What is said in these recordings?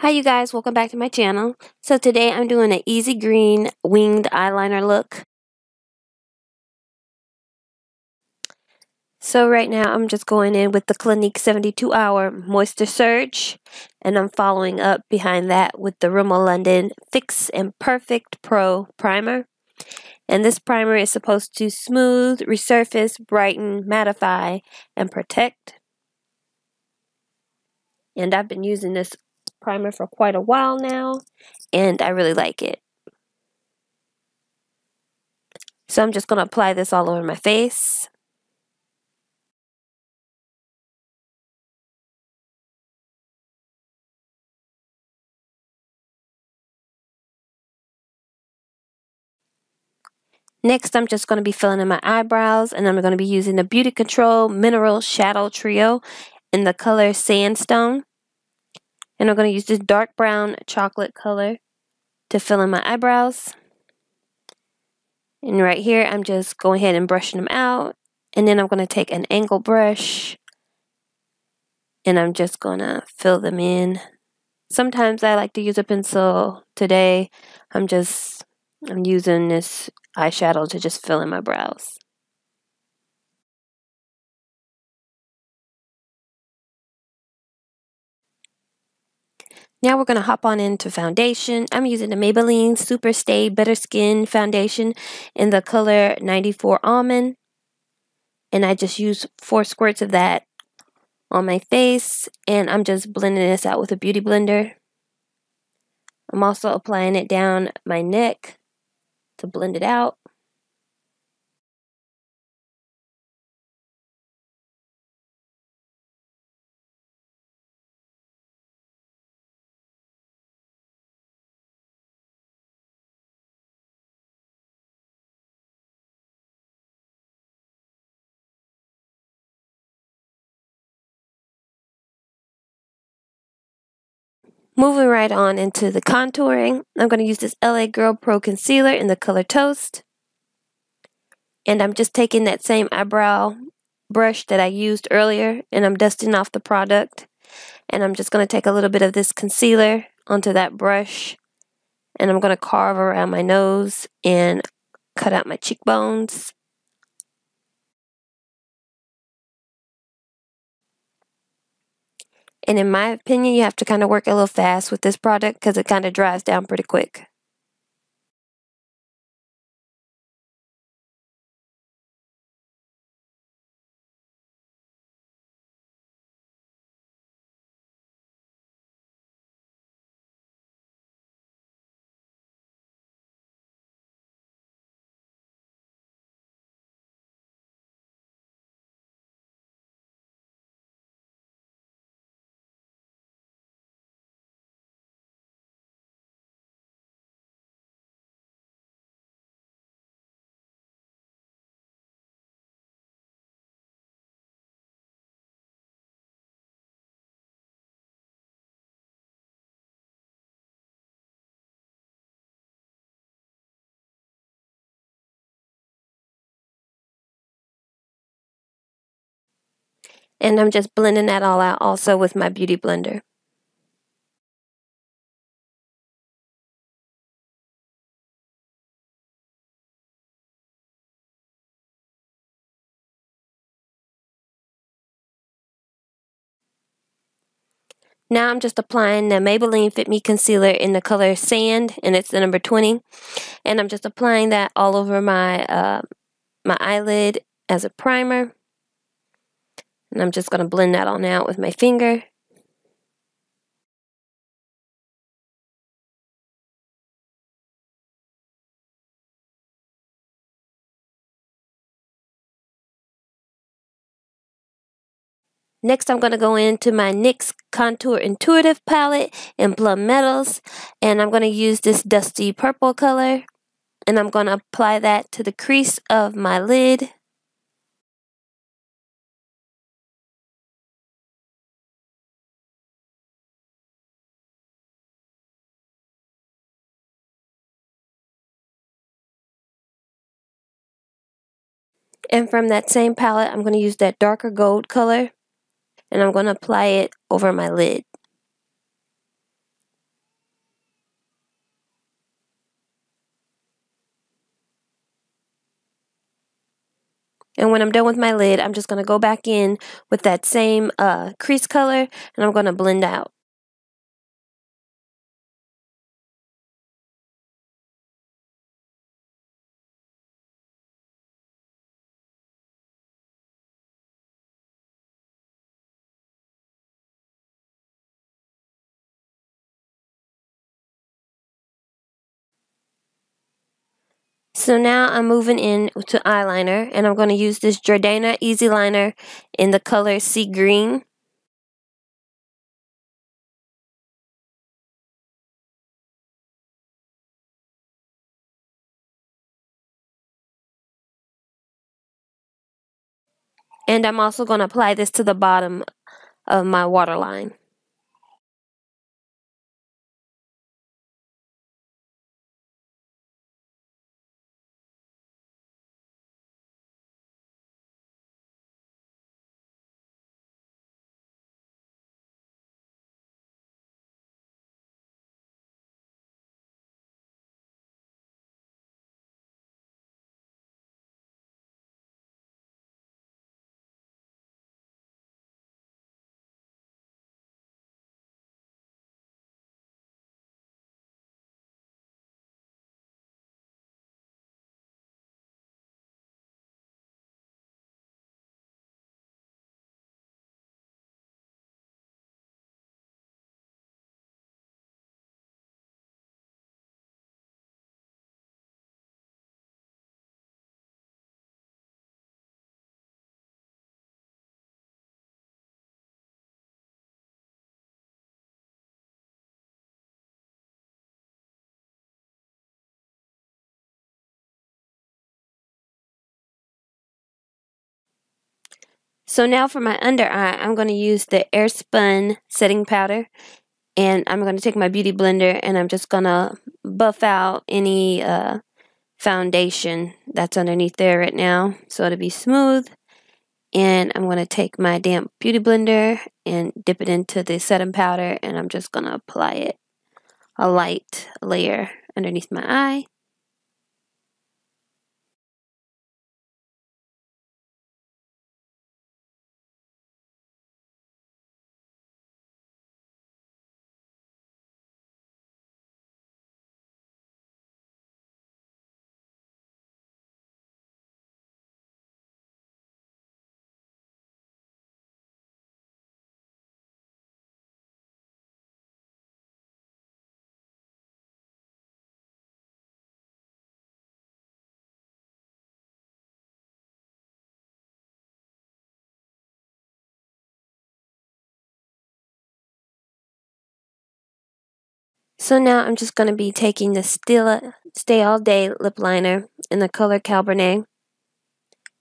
Hi you guys, welcome back to my channel. So today I'm doing an easy green winged eyeliner look. So right now I'm just going in with the Clinique 72 Hour Moisture Surge, and I'm following up behind that with the Rimmel London Fix and Perfect Pro Primer. And this primer is supposed to smooth, resurface, brighten, mattify, and protect. And I've been using this primer for quite a while now, and I really like it. So I'm just going to apply this all over my face. Next, I'm just going to be filling in my eyebrows, and I'm going to be using the Beauty Control Mineral Shadow Trio in the color Sandstone. And I'm going to use this dark brown chocolate color to fill in my eyebrows. And right here, I'm just going ahead and brushing them out. And then I'm going to take an angle brush, and I'm just going to fill them in. Sometimes I like to use a pencil. Today, I'm using this eyeshadow to just fill in my brows. Now we're going to hop on into foundation. I'm using the Maybelline Superstay Better Skin Foundation in the color 94 Almond. And I just used 4 squirts of that on my face. And I'm just blending this out with a beauty blender. I'm also applying it down my neck to blend it out. Moving right on into the contouring, I'm going to use this LA Girl Pro Concealer in the color Toast. And I'm just taking that same eyebrow brush that I used earlier, and I'm dusting off the product. And I'm just going to take a little bit of this concealer onto that brush, and I'm going to carve around my nose and cut out my cheekbones. And in my opinion, you have to kind of work a little fast with this product because it kind of dries down pretty quick. And I'm just blending that all out also with my beauty blender. Now I'm just applying the Maybelline Fit Me Concealer in the color Sand, and it's the number 20. And I'm just applying that all over my my eyelid as a primer. And I'm just going to blend that on out with my finger. Next, I'm going to go into my NYX Contour Intuitive palette in Plum Metals, and I'm going to use this dusty purple color, and I'm going to apply that to the crease of my lid. And from that same palette, I'm going to use that darker gold color, and I'm going to apply it over my lid. And when I'm done with my lid, I'm just going to go back in with that same crease color, and I'm going to blend out. So now I'm moving in to eyeliner, and I'm going to use this Jordana Easyliner in the color Seagreen. And I'm also going to apply this to the bottom of my waterline. So now for my under eye, I'm going to use the Airspun setting powder. And I'm going to take my beauty blender and I'm just going to buff out any foundation that's underneath there right now, so it'll be smooth. And I'm going to take my damp beauty blender and dip it into the setting powder, and I'm just going to apply it a light layer underneath my eye. So now I'm just going to be taking the Stila Stay All Day lip liner in the color Carbernet,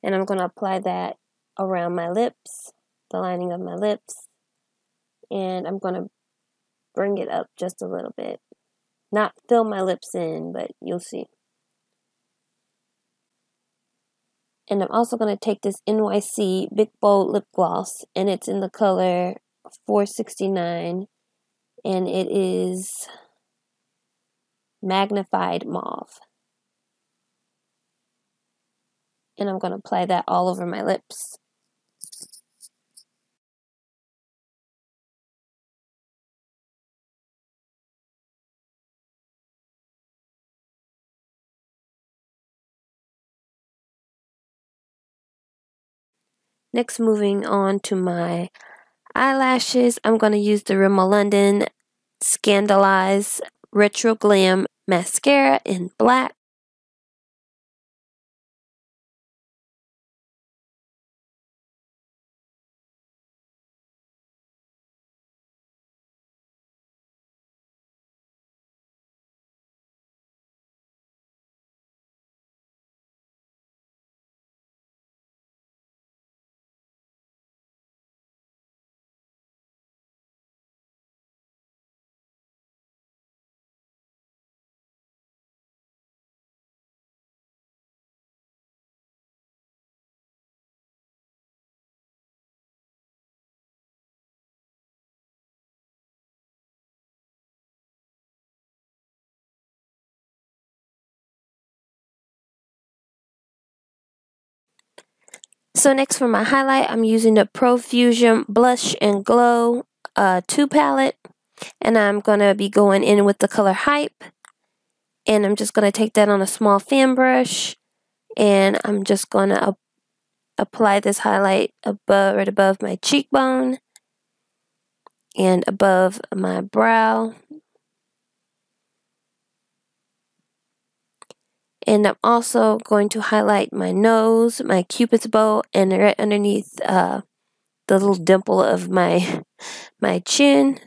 and I'm going to apply that around my lips, the lining of my lips, and I'm going to bring it up just a little bit. Not fill my lips in, but you'll see. And I'm also going to take this NYC Big Bold Lip Gloss, and it's in the color 469, and it is Magnified Mauve. And I'm going to apply that all over my lips. Next, moving on to my eyelashes, I'm going to use the Rimmel London Sandaleyes Retro Glam Mascara in black. So next for my highlight, I'm using the Profusion Blush and Glow 2 palette. And I'm going to be going in with the color Hype. And I'm just going to take that on a small fan brush. And I'm just going to apply this highlight right above my cheekbone. And above my brow. And I'm also going to highlight my nose, my cupid's bow, and right underneath the little dimple of my chin.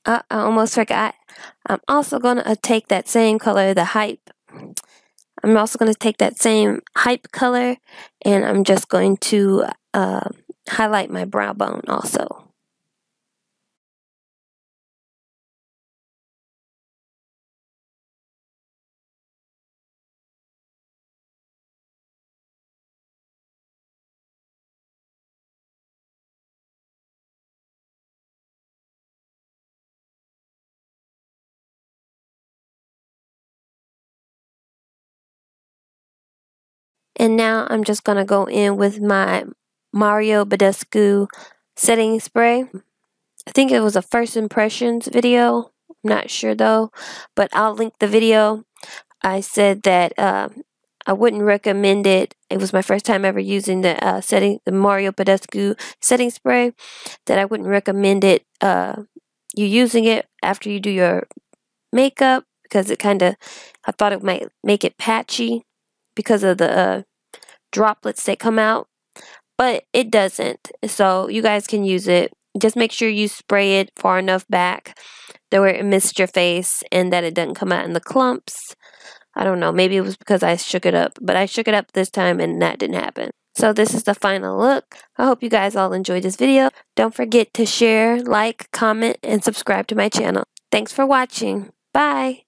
I almost forgot. I'm also going to take that same color, the Hype. I'm also going to take that same Hype color, and I'm just going to highlight my brow bone also. And now I'm just going to go in with my Badescu setting spray. I think it was a first impressions video. I'm not sure though, but I'll link the video. I said that I wouldn't recommend it. It was my first time ever using the Badescu setting spray. That I wouldn't recommend it. You using it after you do your makeup because it I thought it might make it patchy because of the droplets that come out, but it doesn't. So you guys can use it. Just make sure you spray it far enough back that where it missed your face and that it doesn't come out in the clumps. I don't know, maybe it was because I shook it up, but I shook it up this time and that didn't happen. So this is the final look. I hope you guys all enjoyed this video. Don't forget to share, like, comment, and subscribe to my channel. Thanks for watching. Bye.